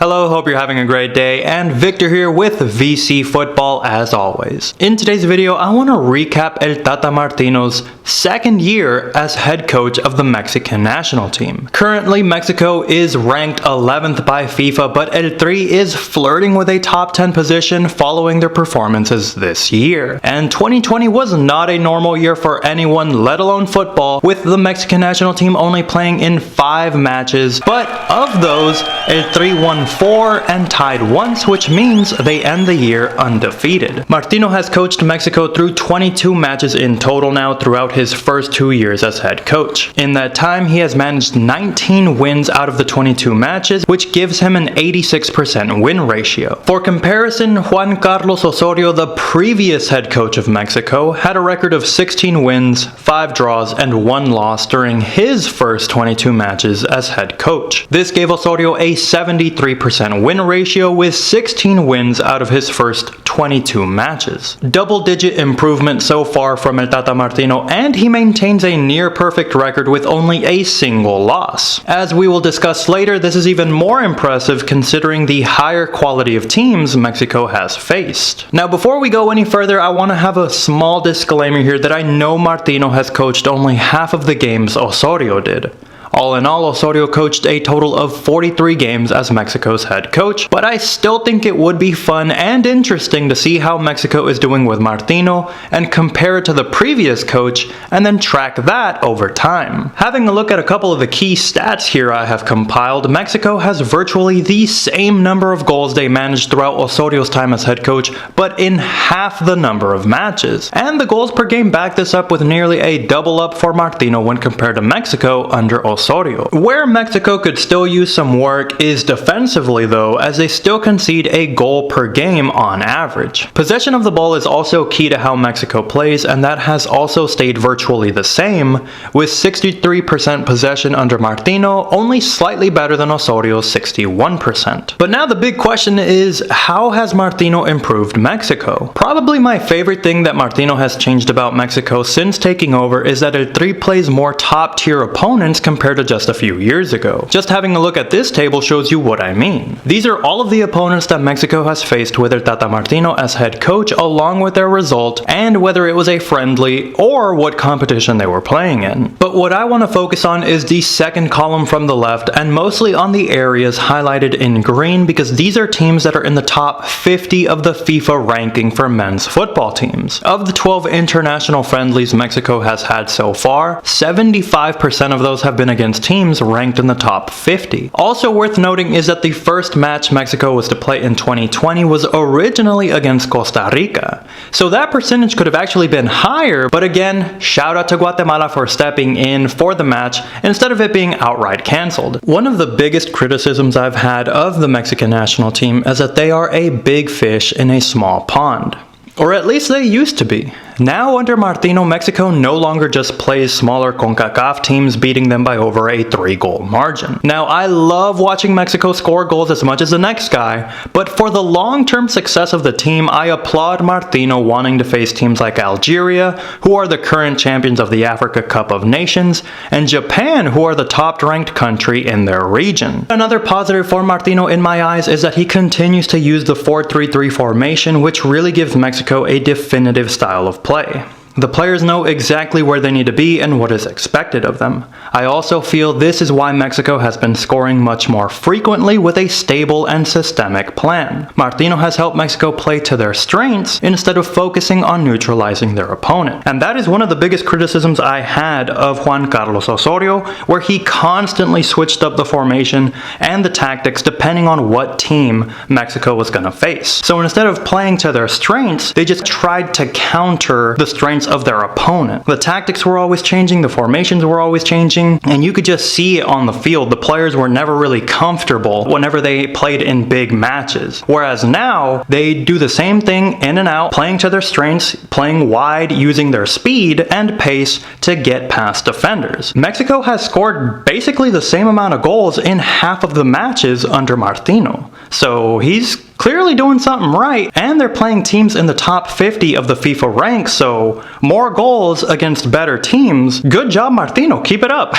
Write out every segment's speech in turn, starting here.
Hello, hope you're having a great day, and Victor here with VC Football as always. In today's video, I want to recap El Tata Martino's second year as head coach of the Mexican national team. Currently, Mexico is ranked 11th by FIFA, but El Tri is flirting with a top 10 position following their performances this year. And 2020 was not a normal year for anyone, let alone football, with the Mexican national team only playing in 5 matches, but of those, El Tri won 4 and tied once, which means they end the year undefeated. Martino has coached Mexico through 22 matches in total now throughout his first 2 years as head coach. In that time, he has managed 19 wins out of the 22 matches, which gives him an 86% win ratio. For comparison, Juan Carlos Osorio, the previous head coach of Mexico, had a record of 16 wins, 5 draws, and 1 loss during his first 22 matches as head coach. This gave Osorio a 73% win ratio with 16 wins out of his first 22 matches. Double-digit improvement so far from El Tata Martino, and he maintains a near-perfect record with only a single loss. As we will discuss later, this is even more impressive considering the higher quality of teams Mexico has faced. Now, before we go any further, I want to have a small disclaimer here that I know Martino has coached only half of the games Osorio did. All in all, Osorio coached a total of 43 games as Mexico's head coach, but I still think it would be fun and interesting to see how Mexico is doing with Martino and compare it to the previous coach and then track that over time. Having a look at a couple of the key stats here I have compiled, Mexico has virtually the same number of goals they managed throughout Osorio's time as head coach, but in half the number of matches. And the goals per game back this up with nearly a double up for Martino when compared to Mexico under Osorio. Where Mexico could still use some work is defensively though, as they still concede a goal per game on average. Possession of the ball is also key to how Mexico plays, and that has also stayed virtually the same, with 63% possession under Martino, only slightly better than Osorio's 61%. But now the big question is, how has Martino improved Mexico? Probably my favorite thing that Martino has changed about Mexico since taking over is that El Tri plays more top-tier opponents compared to just a few years ago. Just having a look at this table shows you what I mean. These are all of the opponents that Mexico has faced with El Tata Martino as head coach, along with their result and whether it was a friendly or what competition they were playing in. But what I want to focus on is the second column from the left, and mostly on the areas highlighted in green, because these are teams that are in the top 50 of the FIFA ranking for men's football teams. Of the 12 international friendlies Mexico has had so far, 75% of those have been against teams ranked in the top 50. Also worth noting is that the first match Mexico was to play in 2020 was originally against Costa Rica. So that percentage could have actually been higher, but again, shout out to Guatemala for stepping in for the match instead of it being outright cancelled. One of the biggest criticisms I've had of the Mexican national team is that they are a big fish in a small pond. Or at least they used to be. Now under Martino, Mexico no longer just plays smaller CONCACAF teams, beating them by over a 3-goal margin. Now I love watching Mexico score goals as much as the next guy, but for the long-term success of the team, I applaud Martino wanting to face teams like Algeria, who are the current champions of the Africa Cup of Nations, and Japan, who are the top-ranked country in their region. Another positive for Martino in my eyes is that he continues to use the 4-3-3 formation, which really gives Mexico a definitive style of play. The players know exactly where they need to be and what is expected of them. I also feel this is why Mexico has been scoring much more frequently with a stable and systemic plan. Martino has helped Mexico play to their strengths instead of focusing on neutralizing their opponent. And that is one of the biggest criticisms I had of Juan Carlos Osorio, where he constantly switched up the formation and the tactics depending on what team Mexico was going to face. So instead of playing to their strengths, they just tried to counter the strengths of their opponent. The tactics were always changing, the formations were always changing, and you could just see it on the field. The players were never really comfortable whenever they played in big matches. Whereas now, they do the same thing in and out, playing to their strengths, playing wide, using their speed and pace to get past defenders. Mexico has scored basically the same amount of goals in half of the matches under Martino. So he's Clearly doing something right, and they're playing teams in the top 50 of the FIFA ranks, so more goals against better teams. Good job, Martino, keep it up.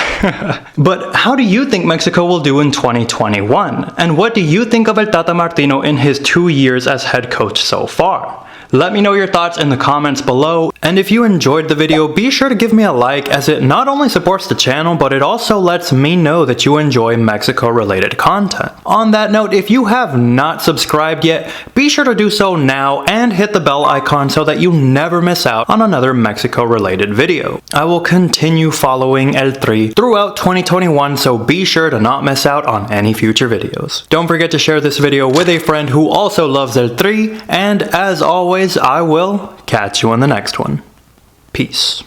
But how do you think Mexico will do in 2021? And what do you think of El Tata Martino in his 2 years as head coach so far? Let me know your thoughts in the comments below, and if you enjoyed the video, be sure to give me a like, as it not only supports the channel, but it also lets me know that you enjoy Mexico related content. On that note, if you have not subscribed yet, be sure to do so now and hit the bell icon so that you never miss out on another Mexico related video. I will continue following El Tri throughout 2021, so be sure to not miss out on any future videos. Don't forget to share this video with a friend who also loves El Tri, and as always, I will catch you on the next one. Peace.